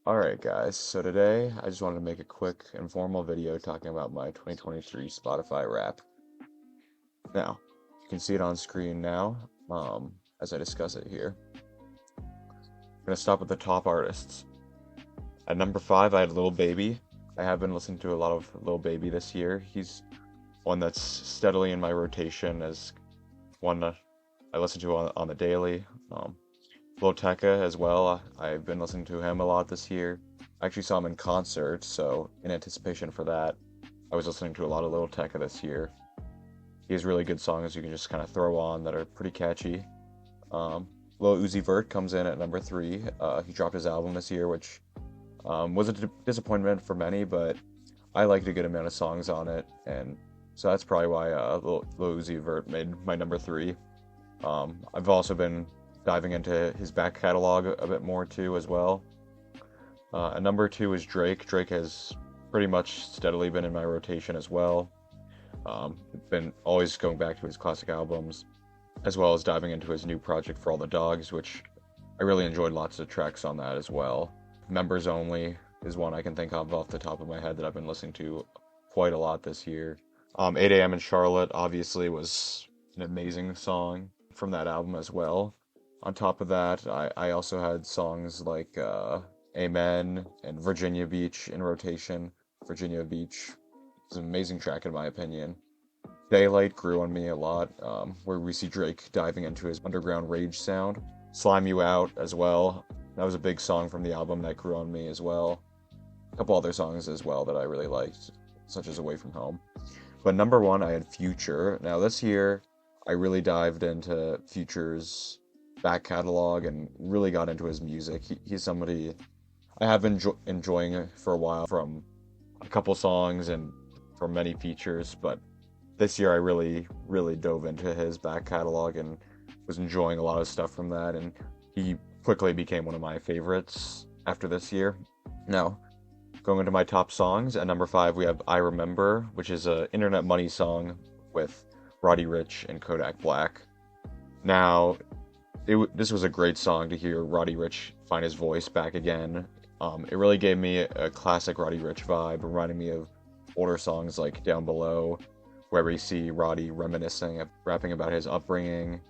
Alright guys, so today I just wanted to make a quick informal video talking about my 2023 Spotify Wrap. Now, you can see it on screen now, as I discuss it here. I'm gonna stop with the top artists. At number 5, I had Lil Baby. I have been listening to a lot of Lil Baby this year. He's one that's steadily in my rotation as one that I listen to on the daily. Lil Tecca as well. I've been listening to him a lot this year. I actually saw him in concert, so in anticipation for that, I was listening to a lot of Lil Tecca this year. He has really good songs you can just kind of throw on that are pretty catchy. Lil Uzi Vert comes in at number 3. He dropped his album this year, which was a disappointment for many, but I liked a good amount of songs on it, and so that's probably why Lil Uzi Vert made my number 3. I've also been diving into his back catalog a bit more too as well. At number 2 is Drake. Drake has pretty much steadily been in my rotation as well. Been always going back to his classic albums, as well as diving into his new project For All the Dogs, which I really enjoyed lots of tracks on that as well. Members Only is one I can think of off the top of my head that I've been listening to quite a lot this year. 8 a.m. in Charlotte obviously was an amazing song from that album as well. On top of that, I also had songs like Amen and Virginia Beach in rotation. Virginia Beach is an amazing track in my opinion. Daylight grew on me a lot, where we see Drake diving into his underground rage sound. Slime You Out as well. That was a big song from the album that grew on me as well. A couple other songs as well that I really liked, such as Away From Home. But number 1, I had Future. Now this year, I really dived into Future's back catalog and really got into his music. He's somebody I have been enjoying for a while from a couple songs and from many features, but this year I really dove into his back catalog and was enjoying a lot of stuff from that, and he quickly became one of my favorites after this year. Now, going into my top songs, at number 5 we have I Remember, which is a Internet Money song with Roddy Ricch and Kodak Black. Now, this was a great song to hear Roddy Ricch find his voice back again. It really gave me a classic Roddy Ricch vibe, reminding me of older songs like Down Below, where we see Roddy reminiscing, rapping about his upbringing,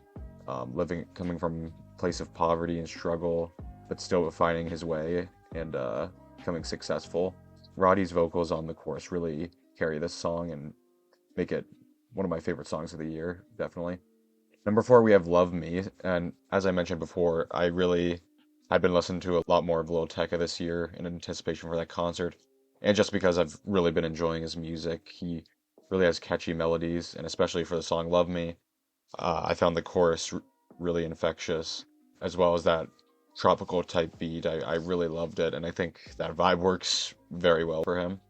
coming from a place of poverty and struggle, but still finding his way and becoming successful. Roddy's vocals on the chorus really carry this song and make it one of my favorite songs of the year, definitely. Number 4, we have Love Me, and as I mentioned before, I really had been listening to a lot more of Lil Tecca this year in anticipation for that concert, and just because I've really been enjoying his music. He really has catchy melodies, and especially for the song Love Me, I found the chorus really infectious, as well as that tropical type beat. I really loved it, and I think that vibe works very well for him.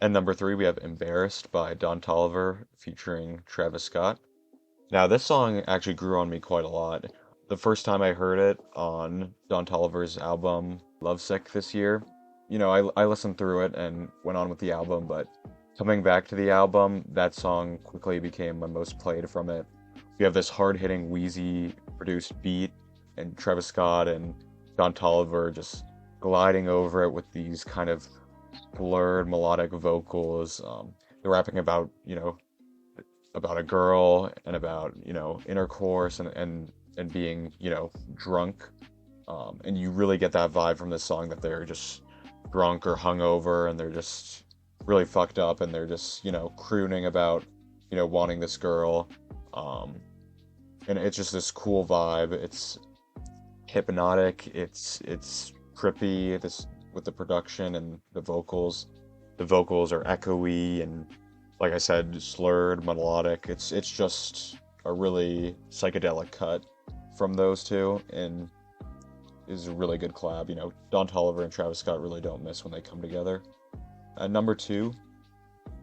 And number 3, we have Embarrassed by Don Toliver featuring Travis Scott. Now, this song actually grew on me quite a lot. The first time I heard it on Don Toliver's album, Lovesick, this year, I listened through it and went on with the album, but coming back to the album, that song quickly became my most played from it. We have this hard-hitting, Wheezy produced beat, and Travis Scott and Don Toliver just gliding over it with these kind of blurred melodic vocals. They're rapping about, about a girl and about, intercourse and being, drunk. And you really get that vibe from this song that they're just drunk or hungover and they're just really fucked up and they're just, crooning about, wanting this girl. And it's just this cool vibe. It's hypnotic. It's trippy. With the production and the vocals. The vocals are echoey and, like I said, slurred, melodic. It's just a really psychedelic cut from those two, and is a really good collab. Don Toliver and Travis Scott really don't miss when they come together. At number 2,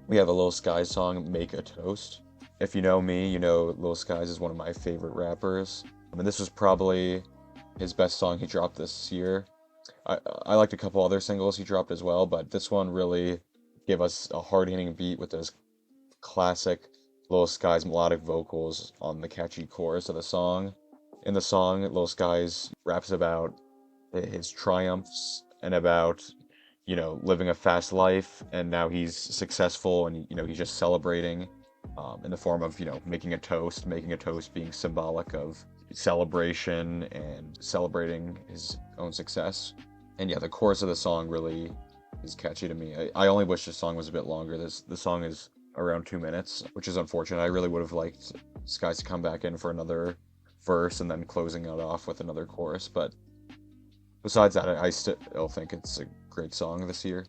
we have a Lil Skies song, Make a Toast. If you know me, you know Lil Skies is one of my favorite rappers. This was probably his best song he dropped this year. I liked a couple other singles he dropped as well, but this one really gave us a hard-hitting beat with those classic Lil Skies melodic vocals on the catchy chorus of the song. In the song, Lil Skies raps about his triumphs and about, living a fast life, and now he's successful, and, he's just celebrating in the form of, making a toast being symbolic of celebration and celebrating his own success. And yeah, the chorus of the song really is catchy to me. I only wish the song was a bit longer. The song is around 2 minutes, which is unfortunate. I really would have liked Skies to come back in for another verse and then closing it off with another chorus, but besides that, I still think it's a great song this year.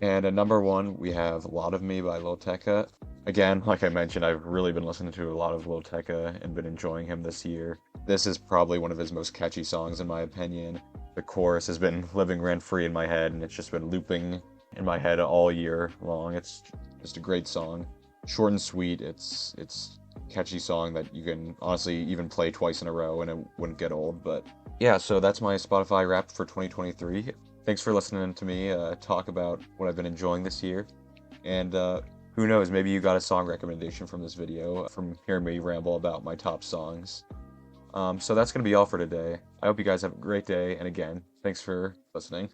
And at number one, we have A Lot of Me by Lil Tecca. Again, like I mentioned, I've really been listening to a lot of Lil Tecca and been enjoying him this year. This is probably one of his most catchy songs, in my opinion. The chorus has been living rent-free in my head, and it's just been looping in my head all year long. It's just a great song. Short and sweet. It's a catchy song that you can honestly even play twice in a row and it wouldn't get old. But yeah, so that's my Spotify wrap for 2023. Thanks for listening to me talk about what I've been enjoying this year. And who knows, maybe you got a song recommendation from this video, from hearing me ramble about my top songs. So that's going to be all for today. I hope you guys have a great day, and again, thanks for listening.